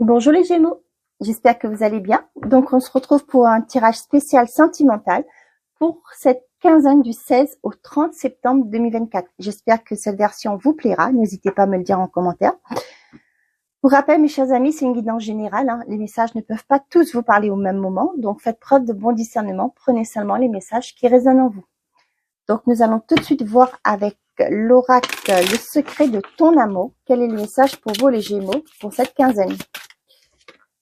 Bonjour les Gémeaux, j'espère que vous allez bien. Donc on se retrouve pour un tirage spécial sentimental pour cette quinzaine du 16 au 30 septembre 2024. J'espère que cette version vous plaira, n'hésitez pas à me le dire en commentaire. Pour rappel, mes chers amis, c'est une guidance générale, hein. Les messages ne peuvent pas tous vous parler au même moment, donc faites preuve de bon discernement, prenez seulement les messages qui résonnent en vous. Donc nous allons tout de suite voir avec l'oracle le secret de ton amour. Quel est le message pour vous les Gémeaux pour cette quinzaine?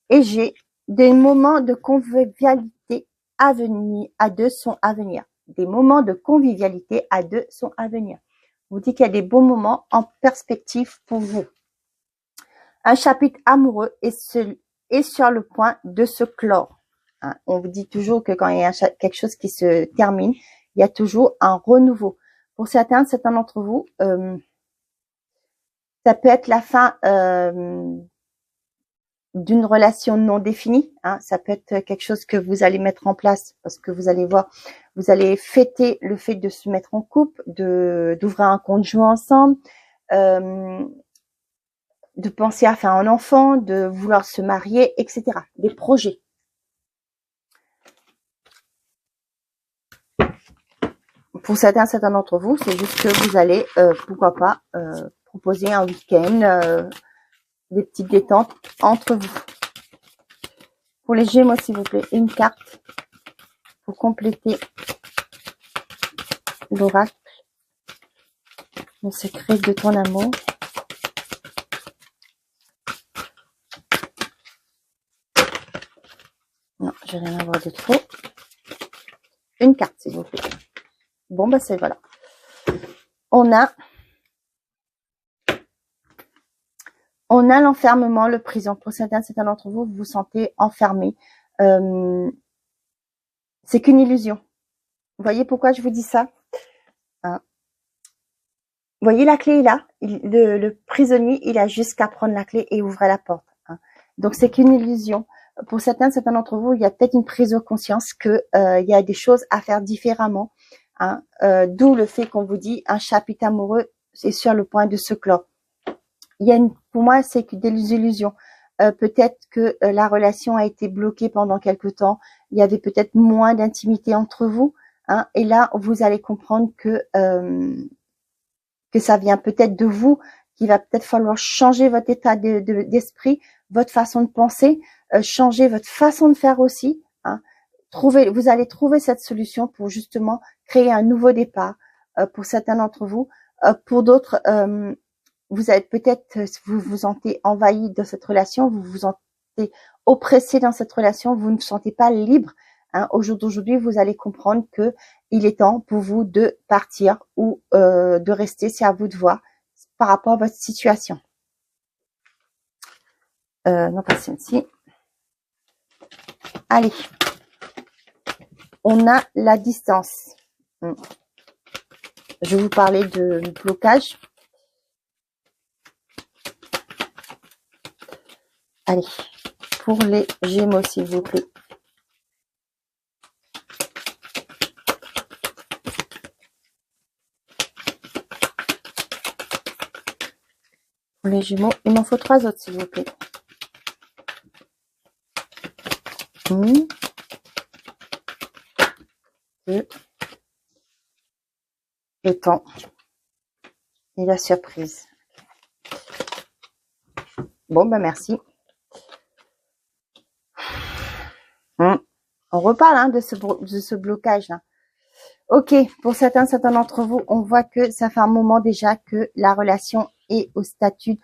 Et j'ai des moments de convivialité à venir, à deux sont à venir. Des moments de convivialité à deux sont à venir. On vous dit qu'il y a des beaux moments en perspective pour vous. Un chapitre amoureux est sur le point de se clore. Hein, on vous dit toujours que quand il y a quelque chose qui se termine, il y a toujours un renouveau. Pour certains d'entre vous, ça peut être la fin d'une relation non définie, hein. Ça peut être quelque chose que vous allez mettre en place parce que vous allez voir, vous allez fêter le fait de se mettre en couple, d'ouvrir un compte joint ensemble, de penser à faire un enfant, de vouloir se marier, etc. Des projets. Pour certains d'entre vous, c'est juste que vous allez, pourquoi pas, proposer un week-end, des petites détentes entre vous. Pour les Gémeaux, s'il vous plaît, une carte pour compléter l'oracle. Le secret de ton amour. Non, je vais rien avoir de trop. Une carte, s'il vous plaît. Bon, bah c'est voilà. On a l'enfermement, le prison. Pour certains d'entre vous, vous vous sentez enfermé. C'est qu'une illusion. Vous voyez pourquoi je vous dis ça? Hein? Vous voyez, la clé est là. Le prisonnier, il a juste qu'à prendre la clé et ouvrir la porte. Hein? Donc, c'est qu'une illusion. Pour certains d'entre vous, il y a peut-être une prise de conscience que il y a des choses à faire différemment. Hein? D'où le fait qu'on vous dit un chapitre amoureux est sur le point de se clore. Il y a pour moi, c'est que des illusions. Peut-être que la relation a été bloquée pendant quelque temps. Il y avait peut-être moins d'intimité entre vous. Hein? Et là, vous allez comprendre que ça vient peut-être de vous, qu'il va peut-être falloir changer votre état d'esprit, votre façon de penser, changer votre façon de faire aussi. Hein. Vous allez trouver cette solution pour justement créer un nouveau départ pour certains d'entre vous. Pour d'autres, vous êtes peut-être, vous vous sentez envahi de cette relation, vous vous sentez oppressé dans cette relation, vous ne vous sentez pas libre. Hein. Au jour d'aujourd'hui, vous allez comprendre que il est temps pour vous de partir ou de rester, c'est à vous de voir par rapport à votre situation. Non, pas celle-ci. Allez, on a la distance. Je vais vous parler de blocage. Allez, pour les Gémeaux, s'il vous plaît. Pour les Gémeaux, il m'en faut 3 autres, s'il vous plaît. 1, 2, le temps et la surprise. Bon, ben merci. On reparle hein, de ce blocage. Hein. Ok, pour certains d'entre vous, on voit que ça fait un moment déjà que la relation est au statut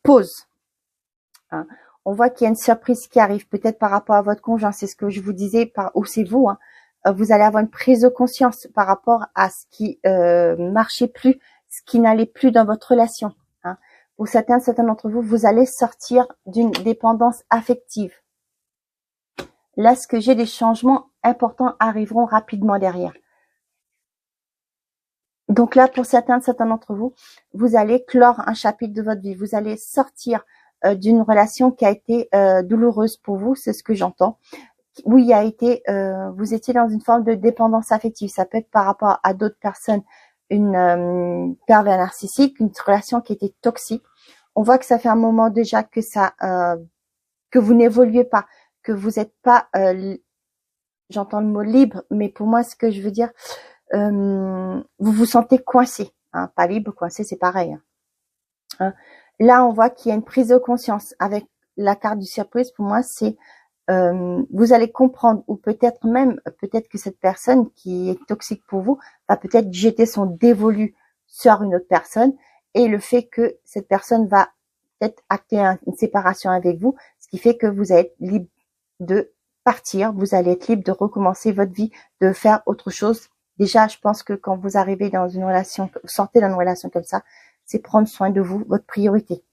pause. Hein. On voit qu'il y a une surprise qui arrive, peut-être par rapport à votre conjoint, c'est ce que je vous disais, ou c'est vous. Hein. Vous allez avoir une prise de conscience par rapport à ce qui marchait plus, ce qui n'allait plus dans votre relation. Hein. Pour certains d'entre vous, vous allez sortir d'une dépendance affective. Là, ce que j'ai, des changements importants arriveront rapidement derrière. Donc là, pour certains d'entre vous, vous allez clore un chapitre de votre vie. Vous allez sortir d'une relation qui a été douloureuse pour vous, c'est ce que j'entends. Où il a été, vous étiez dans une forme de dépendance affective. Ça peut être par rapport à d'autres personnes, une pervers narcissique, une relation qui était toxique. On voit que ça fait un moment déjà que ça que vous n'évoluez pas, que vous n'êtes pas, j'entends le mot libre, mais pour moi, ce que je veux dire, vous vous sentez coincé, hein, pas libre, coincé, c'est pareil. Hein. Là, on voit qu'il y a une prise de conscience avec la carte du surprise. Pour moi, c'est vous allez comprendre, ou peut-être même, peut-être que cette personne qui est toxique pour vous va peut-être jeter son dévolu sur une autre personne, et le fait que cette personne va peut-être acter une séparation avec vous, ce qui fait que vous allez être libre de partir, vous allez être libre de recommencer votre vie, de faire autre chose. Déjà, je pense que quand vous arrivez dans une relation, vous sortez dans une relation comme ça, c'est prendre soin de vous, votre priorité.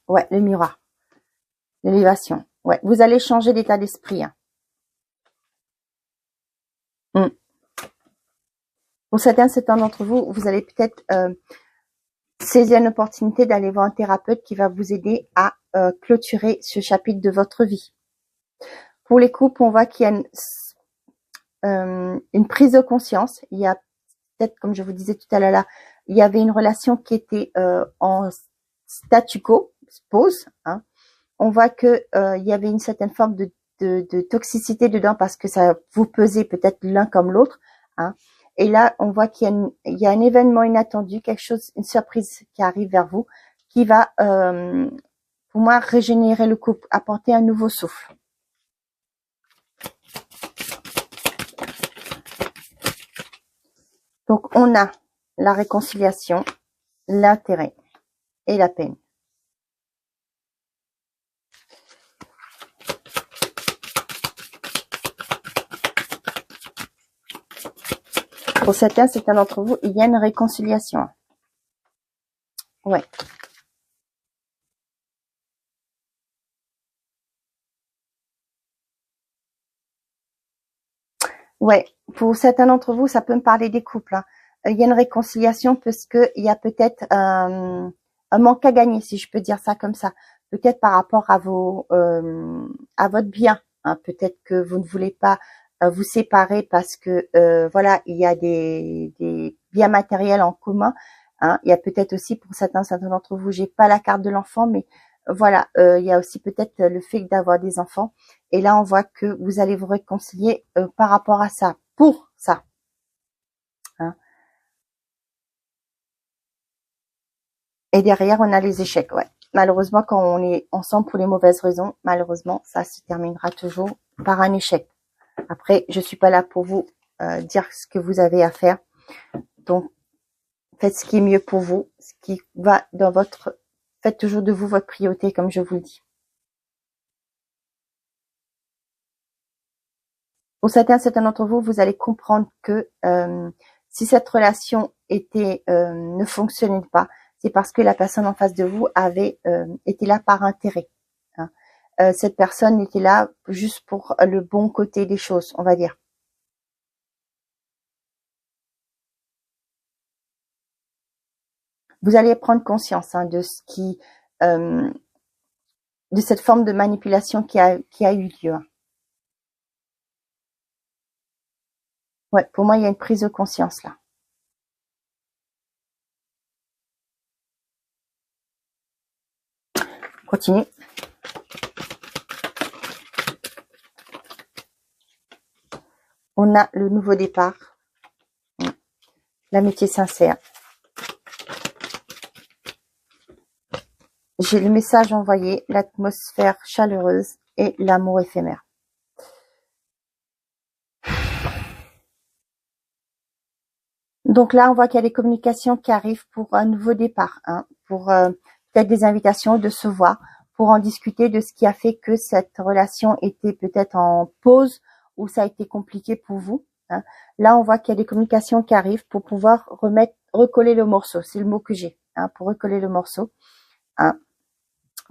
Ouais, le miroir. L'élévation. Ouais, vous allez changer d'état d'esprit. Hein. Pour certains d'entre vous, vous allez peut-être saisir une opportunité d'aller voir un thérapeute qui va vous aider à clôturer ce chapitre de votre vie. Pour les couples, on voit qu'il y a une prise de conscience. Il y a peut-être, comme je vous disais tout à l'heure là, il y avait une relation qui était en statu quo, pause. Hein. On voit que il y avait une certaine forme de toxicité dedans parce que ça vous pesait peut-être l'un comme l'autre. Hein. Et là, on voit qu'il y a un événement inattendu, quelque chose, une surprise qui arrive vers vous, qui va, pour moi, régénérer le couple, apporter un nouveau souffle. Donc, on a la réconciliation, l'intérêt et la peine. Pour certains d'entre vous, il y a une réconciliation. Ouais. Ouais. Pour certains d'entre vous, ça peut me parler des couples. Hein. Il y a une réconciliation parce que il y a peut-être un manque à gagner, si je peux dire ça comme ça. Peut-être par rapport à à votre bien. Hein. Peut-être que vous ne voulez pas vous séparer parce que voilà, il y a des biens matériels en commun. Hein. Il y a peut-être aussi pour certains d'entre vous, j'ai pas la carte de l'enfant, mais voilà, il y a aussi peut-être le fait d'avoir des enfants. Et là, on voit que vous allez vous réconcilier par rapport à ça, pour ça. Hein. Et derrière, on a les échecs. Ouais. Malheureusement, quand on est ensemble pour les mauvaises raisons, malheureusement, ça se terminera toujours par un échec. Après, je suis pas là pour vous dire ce que vous avez à faire. Donc, faites ce qui est mieux pour vous, ce qui va dans votre... Faites toujours de vous votre priorité, comme je vous le dis. Pour certains d'entre vous, vous allez comprendre que si cette relation ne fonctionnait pas, c'est parce que la personne en face de vous avait été là par intérêt. Hein. Cette personne était là juste pour le bon côté des choses, on va dire. Vous allez prendre conscience hein, de ce qui, de cette forme de manipulation qui a eu lieu. Ouais, pour moi, il y a une prise de conscience là. Continue. On a le nouveau départ, l'amitié sincère. J'ai le message envoyé, l'atmosphère chaleureuse et l'amour éphémère. Donc là, on voit qu'il y a des communications qui arrivent pour un nouveau départ, hein, pour peut-être des invitations de se voir, pour en discuter de ce qui a fait que cette relation était peut-être en pause ou ça a été compliqué pour vous. Hein. Là, on voit qu'il y a des communications qui arrivent pour pouvoir recoller le morceau. C'est le mot que j'ai, hein, pour recoller le morceau. Hein.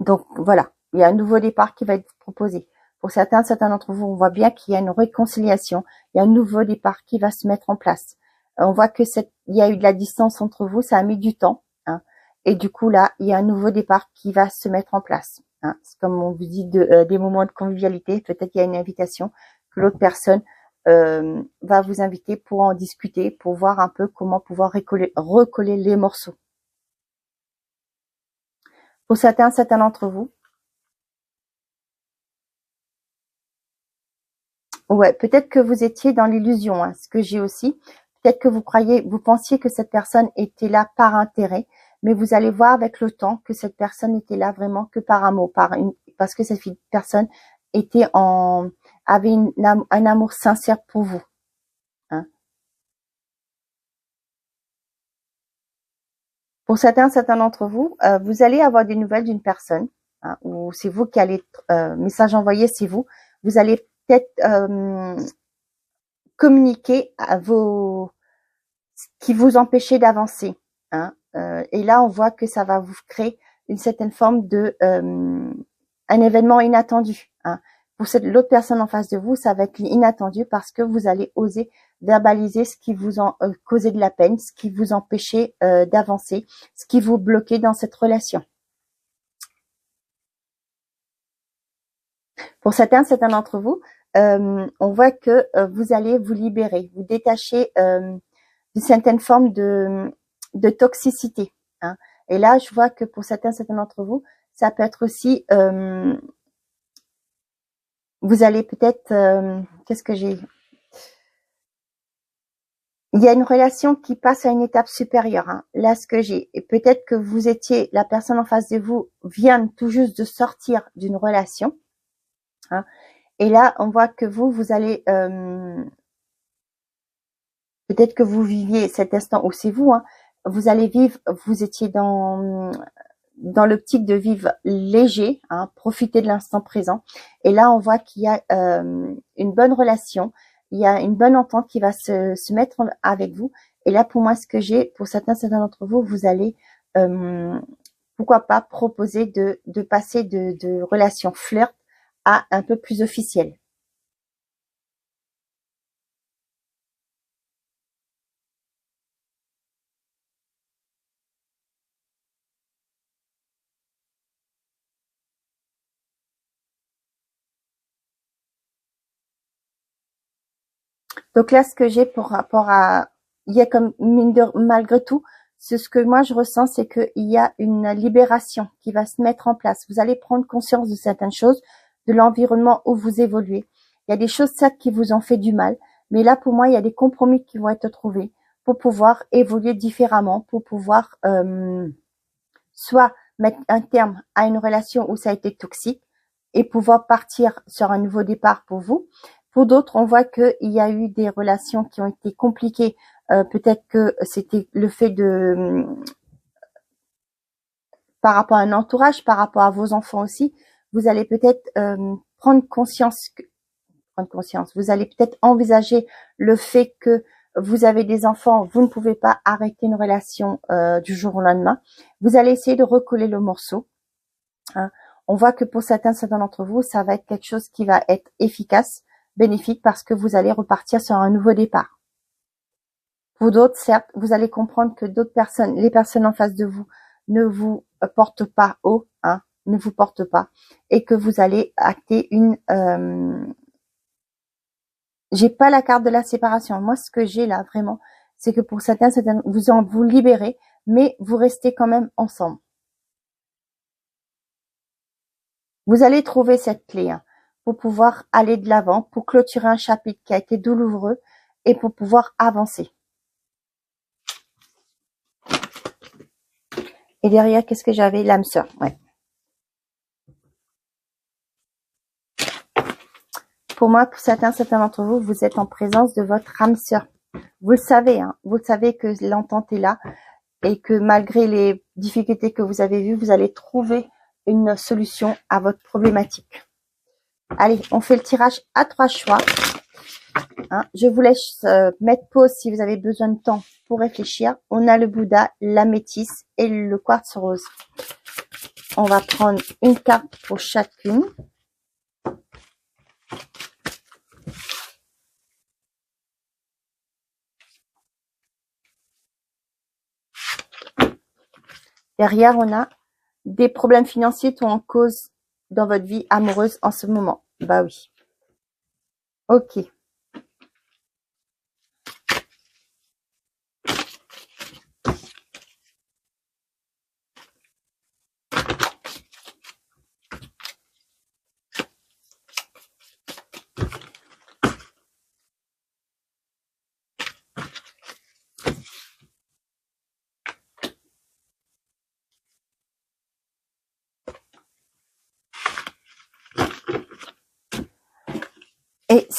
Donc voilà, il y a un nouveau départ qui va être proposé. Pour certains d'entre vous, on voit bien qu'il y a une réconciliation, il y a un nouveau départ qui va se mettre en place. On voit que il y a eu de la distance entre vous, ça a mis du temps. Hein, et du coup là, il y a un nouveau départ qui va se mettre en place. Hein, c'est comme on vous dit des moments de convivialité. Peut-être qu'il y a une invitation que l'autre personne va vous inviter pour en discuter, pour voir un peu comment pouvoir recoller les morceaux. Pour certains d'entre vous, Ouais, peut-être que vous étiez dans l'illusion, hein, ce que j'ai aussi. Peut-être que vous pensiez que cette personne était là par intérêt, mais vous allez voir avec le temps que cette personne était là vraiment que par amour, parce que cette personne avait un amour sincère pour vous. Hein. Pour certains d'entre vous, vous allez avoir des nouvelles d'une personne, hein, ou c'est vous qui allez, message envoyé, c'est vous. Vous allez peut-être communiquer à qui vous empêchait d'avancer. Hein. Et là, on voit que ça va vous créer une certaine forme de un événement inattendu. Hein. Pour l'autre personne en face de vous, ça va être inattendu parce que vous allez oser verbaliser ce qui vous causait de la peine, ce qui vous empêchait d'avancer, ce qui vous bloquait dans cette relation. Pour certains d'entre vous, on voit que vous allez vous libérer, vous détacher d'une certaine forme de toxicité. Hein. Et là, je vois que pour certains d'entre vous, ça peut être aussi, vous allez peut-être, qu'est-ce que j'ai? Il y a une relation qui passe à une étape supérieure. Hein. Là, ce que j'ai, et peut-être que vous étiez, la personne en face de vous vient tout juste de sortir d'une relation. Hein. Et là, on voit que vous allez, peut-être que vous viviez cet instant, ou c'est vous, hein, vous allez vivre, vous étiez dans l'optique de vivre léger, hein, profiter de l'instant présent. Et là, on voit qu'il y a une bonne relation, il y a une bonne entente qui va se mettre avec vous. Et là, pour moi, ce que j'ai, pour certains d'entre vous, vous allez, pourquoi pas, proposer de passer de relation flirt à un peu plus officielle. Donc là, ce que j'ai pour rapport à, il y a comme malgré tout, ce que moi je ressens, c'est qu'il y a une libération qui va se mettre en place. Vous allez prendre conscience de certaines choses, de l'environnement où vous évoluez. Il y a des choses certes qui vous ont fait du mal, mais là pour moi, il y a des compromis qui vont être trouvés pour pouvoir évoluer différemment, pour pouvoir soit mettre un terme à une relation où ça a été toxique et pouvoir partir sur un nouveau départ pour vous. Pour d'autres, on voit qu'il y a eu des relations qui ont été compliquées. Peut-être que c'était le fait de, par rapport à un entourage, par rapport à vos enfants aussi, vous allez peut-être prendre conscience. Vous allez peut-être envisager le fait que vous avez des enfants, vous ne pouvez pas arrêter une relation du jour au lendemain. Vous allez essayer de recoller le morceau. Hein. On voit que pour certains d'entre vous, ça va être quelque chose qui va être efficace, bénéfique, parce que vous allez repartir sur un nouveau départ. Pour d'autres, certes, vous allez comprendre que d'autres personnes, les personnes en face de vous, ne vous portent pas haut, hein, ne vous portent pas, et que vous allez acter une... j'ai pas la carte de la séparation. Moi, ce que j'ai là, vraiment, c'est que pour certains, vous libérez, mais vous restez quand même ensemble. Vous allez trouver cette clé, hein, pour pouvoir aller de l'avant, pour clôturer un chapitre qui a été douloureux et pour pouvoir avancer. Et derrière, qu'est-ce que j'avais? L'âme sœur, ouais. Pour moi, pour certains d'entre vous, vous êtes en présence de votre âme sœur. Vous le savez, hein, vous le savez que l'entente est là et que malgré les difficultés que vous avez vues, vous allez trouver une solution à votre problématique. Allez, on fait le tirage à 3 choix. Hein, je vous laisse mettre pause si vous avez besoin de temps pour réfléchir. On a le Bouddha, la métisse et le quartz rose. On va prendre une carte pour chacune. Derrière, on a des problèmes financiers sont en cause dans votre vie amoureuse en ce moment. Bah oui. Ok.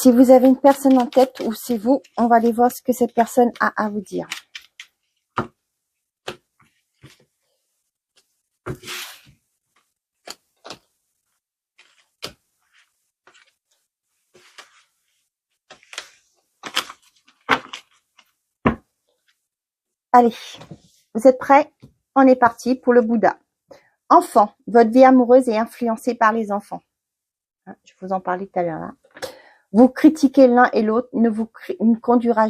Si vous avez une personne en tête ou c'est vous, on va aller voir ce que cette personne a à vous dire. Allez, vous êtes prêts? On est parti pour le Bouddha. Enfant, votre vie amoureuse est influencée par les enfants. Je vous en parlais tout à l'heure. Vous critiquez l'un et l'autre ne conduira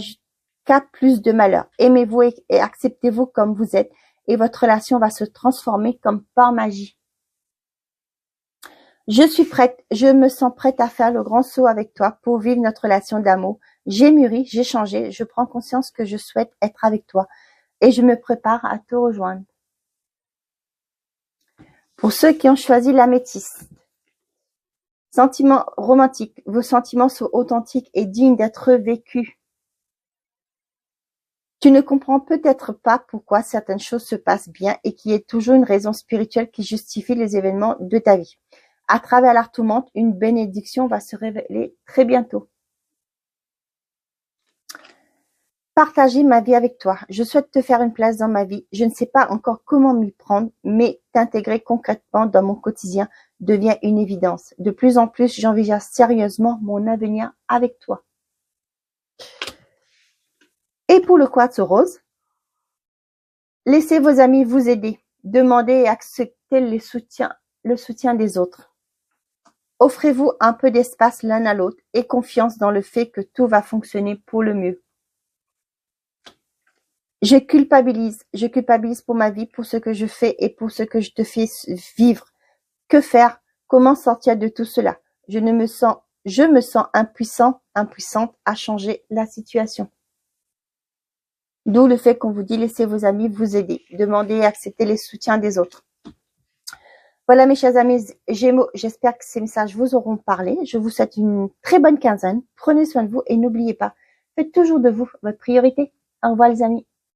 qu'à plus de malheur. Aimez-vous et acceptez-vous comme vous êtes et votre relation va se transformer comme par magie. Je suis prête, je me sens prête à faire le grand saut avec toi pour vivre notre relation d'amour. J'ai mûri, j'ai changé, je prends conscience que je souhaite être avec toi et je me prépare à te rejoindre. Pour ceux qui ont choisi l'améthyste, sentiments romantiques, vos sentiments sont authentiques et dignes d'être vécus. Tu ne comprends peut-être pas pourquoi certaines choses se passent bien et qu'il y a toujours une raison spirituelle qui justifie les événements de ta vie. À travers la tourmente, une bénédiction va se révéler très bientôt. Partager ma vie avec toi. Je souhaite te faire une place dans ma vie. Je ne sais pas encore comment m'y prendre, mais t'intégrer concrètement dans mon quotidien devient une évidence. De plus en plus, j'envisage sérieusement mon avenir avec toi. Et pour le quartz rose, laissez vos amis vous aider. Demandez et acceptez le soutien des autres. Offrez-vous un peu d'espace l'un à l'autre et confiance dans le fait que tout va fonctionner pour le mieux. Je culpabilise pour ma vie, pour ce que je fais et pour ce que je te fais vivre. Que faire? Comment sortir de tout cela? Je me sens impuissante à changer la situation. D'où le fait qu'on vous dit laissez vos amis vous aider. Demandez et acceptez les soutiens des autres. Voilà mes chers amis Gémeaux, j'espère que ces messages vous auront parlé. Je vous souhaite une très bonne quinzaine. Prenez soin de vous et n'oubliez pas, faites toujours de vous votre priorité. Au revoir les amis.